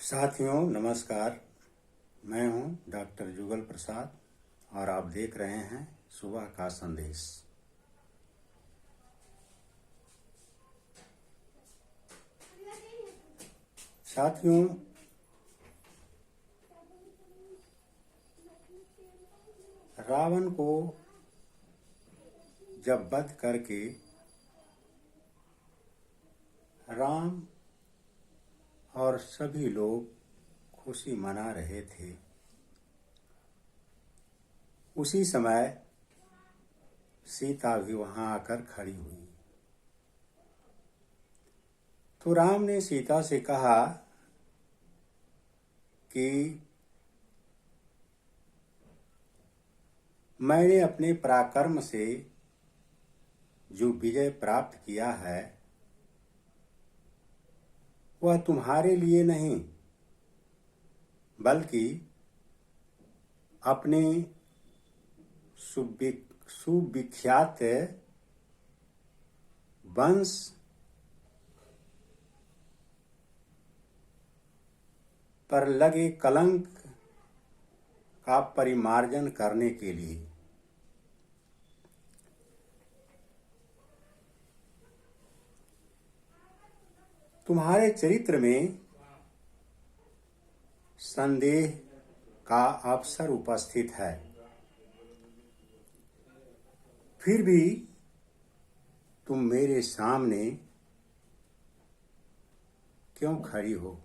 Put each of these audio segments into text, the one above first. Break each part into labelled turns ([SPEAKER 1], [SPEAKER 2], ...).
[SPEAKER 1] साथियों नमस्कार। मैं हूं डॉक्टर जुगल प्रसाद और आप देख रहे हैं सुबह का संदेश। साथियों, रावण को जब वध करके राम और सभी लोग खुशी मना रहे थे, उसी समय सीता भी वहां आकर खड़ी हुई। तो राम ने सीता से कहा कि मैंने अपने पराक्रम से जो विजय प्राप्त किया है वह तुम्हारे लिए नहीं बल्कि अपने सुविख्यात वंश पर लगे कलंक का परिमार्जन करने के लिए। तुम्हारे चरित्र में संदेह का अवसर उपस्थित है, फिर भी तुम मेरे सामने क्यों खड़ी हो?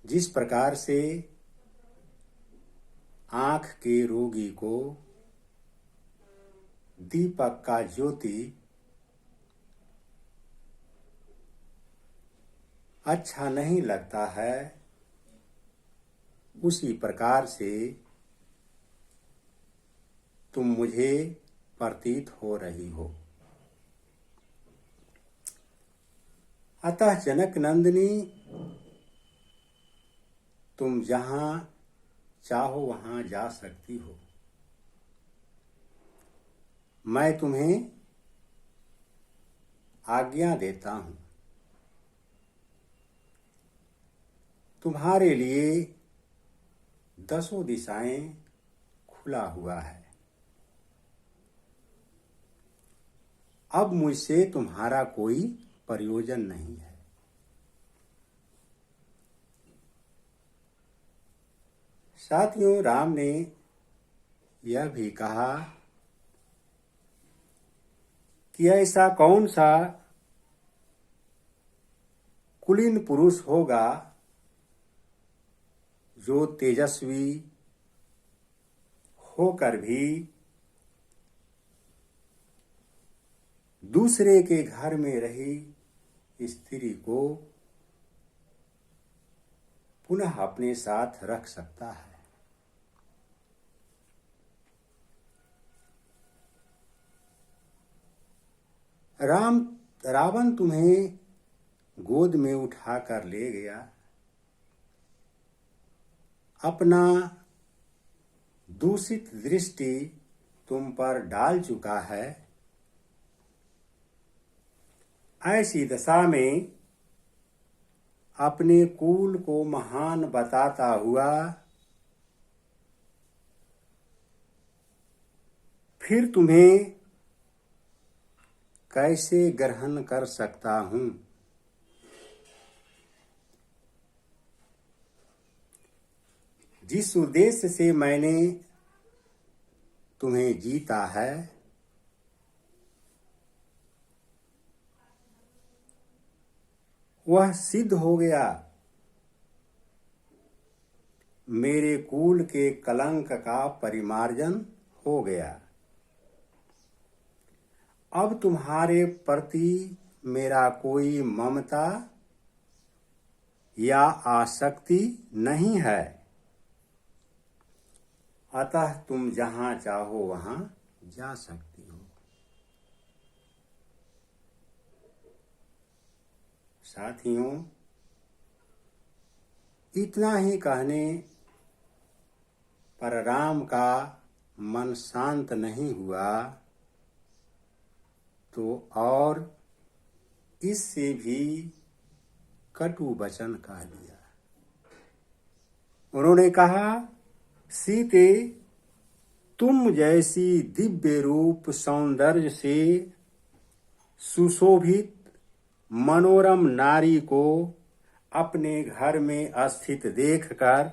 [SPEAKER 1] जिस प्रकार से आंख के रोगी को दीपक का ज्योति अच्छा नहीं लगता है, उसी प्रकार से तुम मुझे प्रतीत हो रही हो। अतः जनक नंदिनी, तुम जहां चाहो वहां जा सकती हो। मैं तुम्हें आज्ञा देता हूं। तुम्हारे लिए 10 दिशाएं खुला हुआ है। अब मुझसे तुम्हारा कोई प्रयोजन नहीं है। साथियों, राम ने यह भी कहा कि ऐसा कौन सा कुलीन पुरुष होगा जो तेजस्वी होकर भी दूसरे के घर में रही स्त्री को पुनः अपने साथ रख सकता है। रावण तुम्हें गोद में उठाकर ले गया, अपना दूषित दृष्टि तुम पर डाल चुका है। ऐसी दशा में अपने कुल को महान बताता हुआ फिर तुम्हें कैसे ग्रहण कर सकता हूं? जिस उद्देश्य से मैंने तुम्हें जीता है वह सिद्ध हो गया। मेरे कुल के कलंक का परिमार्जन हो गया। अब तुम्हारे प्रति मेरा कोई ममता या आसक्ति नहीं है। अतः तुम जहां चाहो वहां जा सकती हो। साथियों, इतना ही कहने पर राम का मन शांत नहीं हुआ तो और इससे भी कटु वचन कह दिया। उन्होंने कहा, सीते, तुम जैसी दिव्य रूप सौंदर्य से सुशोभित मनोरम नारी को अपने घर में स्थित देखकर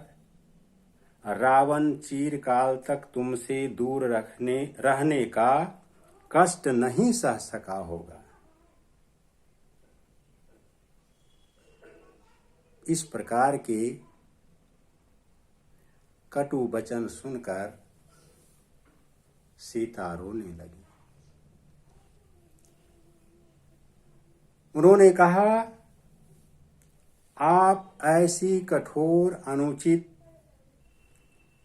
[SPEAKER 1] रावण चिरकाल तक तुमसे दूर रहने का कष्ट नहीं सह सका होगा। इस प्रकार के कटु वचन सुनकर सीता रोने लगी। उन्होंने कहा, आप ऐसी कठोर, अनुचित,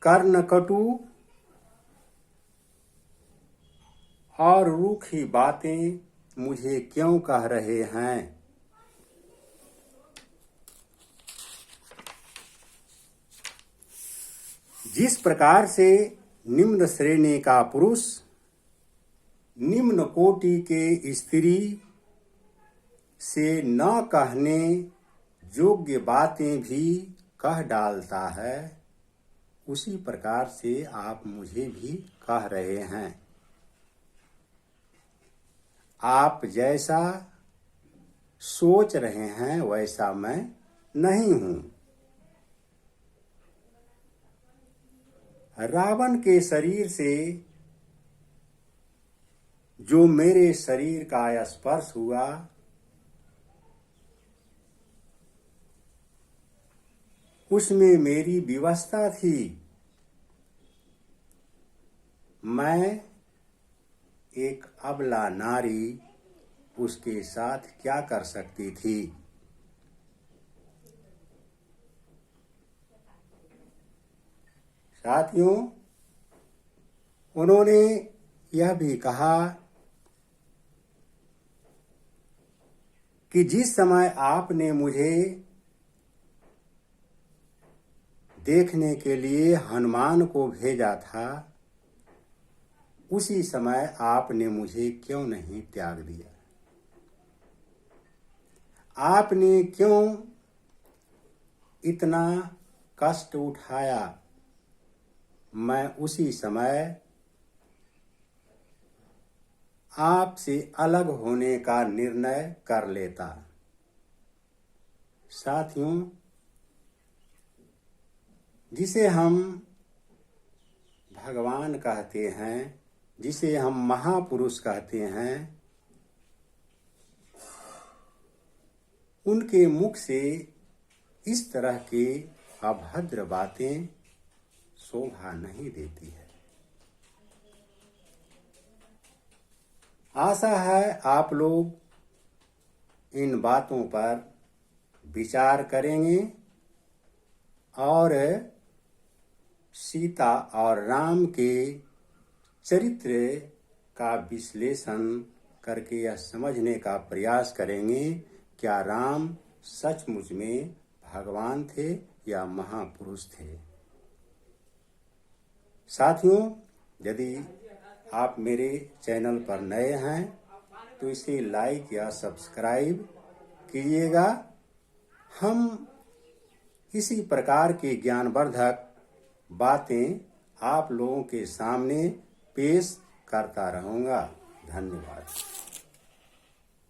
[SPEAKER 1] कर्णकटु और रूखी बातें मुझे क्यों कह रहे हैं? जिस प्रकार से निम्न श्रेणी का पुरुष निम्न कोटि के स्त्री से न कहने योग्य बातें भी कह डालता है, उसी प्रकार से आप मुझे भी कह रहे हैं। आप जैसा सोच रहे हैं वैसा मैं नहीं हूं। रावण के शरीर से जो मेरे शरीर का स्पर्श हुआ, उसमें मेरी विवशता थी। मैं एक अबला नारी उसके साथ क्या कर सकती थी? साथियों, उन्होंने यह भी कहा कि जिस समय आपने मुझे देखने के लिए हनुमान को भेजा था, उसी समय आपने मुझे क्यों नहीं त्याग दिया? आपने क्यों इतना कष्ट उठाया? मैं उसी समय आपसे अलग होने का निर्णय कर लेता। साथियों, जिसे हम भगवान कहते हैं, जिसे हम महापुरुष कहते हैं, उनके मुख से इस तरह की अभद्र बातें शोभा नहीं देती है। आशा है आप लोग इन बातों पर विचार करेंगे और सीता और राम के चरित्र का विश्लेषण करके यह समझने का प्रयास करेंगे, क्या राम सचमुच में भगवान थे या महापुरुष थे। साथियों, यदि आप मेरे चैनल पर नए हैं तो इसे लाइक या सब्सक्राइब कीजिएगा। हम इसी प्रकार के ज्ञानवर्धक बातें आप लोगों के सामने पेश करता रहूँगा। धन्यवाद।